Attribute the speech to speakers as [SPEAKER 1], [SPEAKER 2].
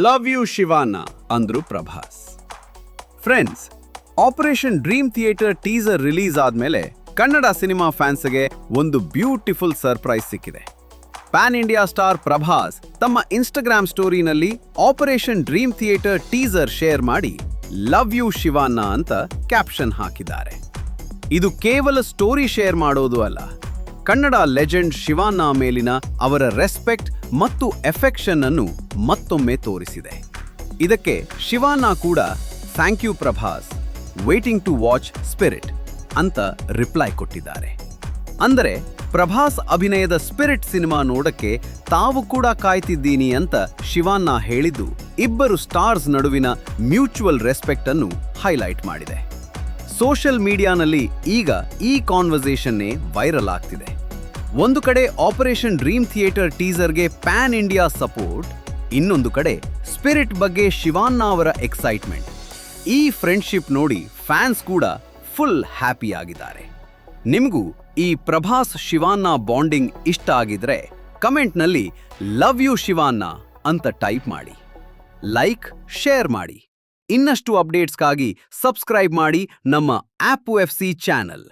[SPEAKER 1] Love you Shivanna ಅಂದ್ರು Prabhas. Friends, operation dream theatre teaser release ಆದ್ಮೇಲೆ Kannada cinema ಫ್ಯಾನ್ಸ್ಗೆ ಒಂದು ಬ್ಯೂಟಿಫುಲ್ ಸರ್ಪ್ರೈಸ್ ಸಿಕ್ಕಿದೆ. ಪ್ಯಾನ್ ಇಂಡಿಯಾ ಸ್ಟಾರ್ ಪ್ರಭಾಸ್ ತಮ್ಮ ಇನ್ಸ್ಟಾಗ್ರಾಮ್ ಸ್ಟೋರಿನಲ್ಲಿ operation dream theatre teaser share ಮಾಡಿ ಲವ್ ಯು ಶಿವಾನ ಅಂತ ಕ್ಯಾಪ್ಷನ್ ಹಾಕಿದ್ದಾರೆ. ಇದು ಕೇವಲ ಸ್ಟೋರಿ ಶೇರ್ ಮಾಡೋದು ಅಲ್ಲ, ಕನ್ನಡ ಲೆಜೆಂಡ್ ಶಿವಾನ ಮೇಲಿನ ಅವರ ರೆಸ್ಪೆಕ್ಟ್ ಮತ್ತು ಎಫೆಕ್ಷನ್ ಅನ್ನು ಮತ್ತೊಮ್ಮೆ ತೋರಿಸಿದೆ. ಇದಕ್ಕೆ ಶಿವಾನ ಕೂಡ thank you Prabhas, waiting to watch Spirit ಅಂತ ರಿಪ್ಲೈ ಕೊಟ್ಟಿದ್ದಾರೆ. ಅಂದರೆ ಪ್ರಭಾಸ್ ಅಭಿನಯದ ಸ್ಪಿರಿಟ್ ಸಿನಿಮಾ ನೋಡಕ್ಕೆ ತಾವು ಕೂಡ ಕಾಯ್ತಿದ್ದೀನಿ ಅಂತ ಶಿವಾನ ಹೇಳಿದ್ದು ಇಬ್ಬರು ಸ್ಟಾರ್ಸ್ ನಡುವಿನ ಮ್ಯೂಚುವಲ್ ರೆಸ್ಪೆಕ್ಟ್ ಅನ್ನು ಹೈಲೈಟ್ ಮಾಡಿದೆ. ಸೋಷಿಯಲ್ ಮೀಡಿಯಾನಲ್ಲಿ ಈಗ ಈ ಕಾನ್ವರ್ಸೇಷನ್ನೇ ವೈರಲ್ ಆಗ್ತಿದೆ. ಒಂದು ಕಡೆ ಆಪರೇಷನ್ ಡ್ರೀಮ್ ಥಿಯೇಟರ್ ಟೀಸರ್ಗೆ ಪ್ಯಾನ್ ಇಂಡಿಯಾ ಸಪೋರ್ಟ್, ಇನ್ನೊಂದು ಕಡೆ ಸ್ಪಿರಿಟ್ ಬಗ್ಗೆ ಶಿವಾನ ಅವರ ಎಕ್ಸೈಟ್ಮೆಂಟ್. ಈ ಫ್ರೆಂಡ್ಶಿಪ್ ನೋಡಿ ಫ್ಯಾನ್ಸ್ ಕೂಡ ಫುಲ್ ಹ್ಯಾಪಿ ಆಗಿದ್ದಾರೆ. ನಿಮಗೂ ಈ ಪ್ರಭಾಸ್ ಶಿವಾನ ಬಾಂಡಿಂಗ್ ಇಷ್ಟ ಆಗಿದ್ರೆ ಕಮೆಂಟ್ನಲ್ಲಿ ಲವ್ ಯು ಶಿವಾನ ಅಂತ ಟೈಪ್ ಮಾಡಿ, ಲೈಕ್, ಶೇರ್ ಮಾಡಿ. ಇನ್ನಷ್ಟು ಅಪ್ಡೇಟ್ಸ್ಗಾಗಿ ಸಬ್ಸ್ಕ್ರೈಬ್ ಮಾಡಿ ನಮ್ಮ AppOFC ಚಾನೆಲ್.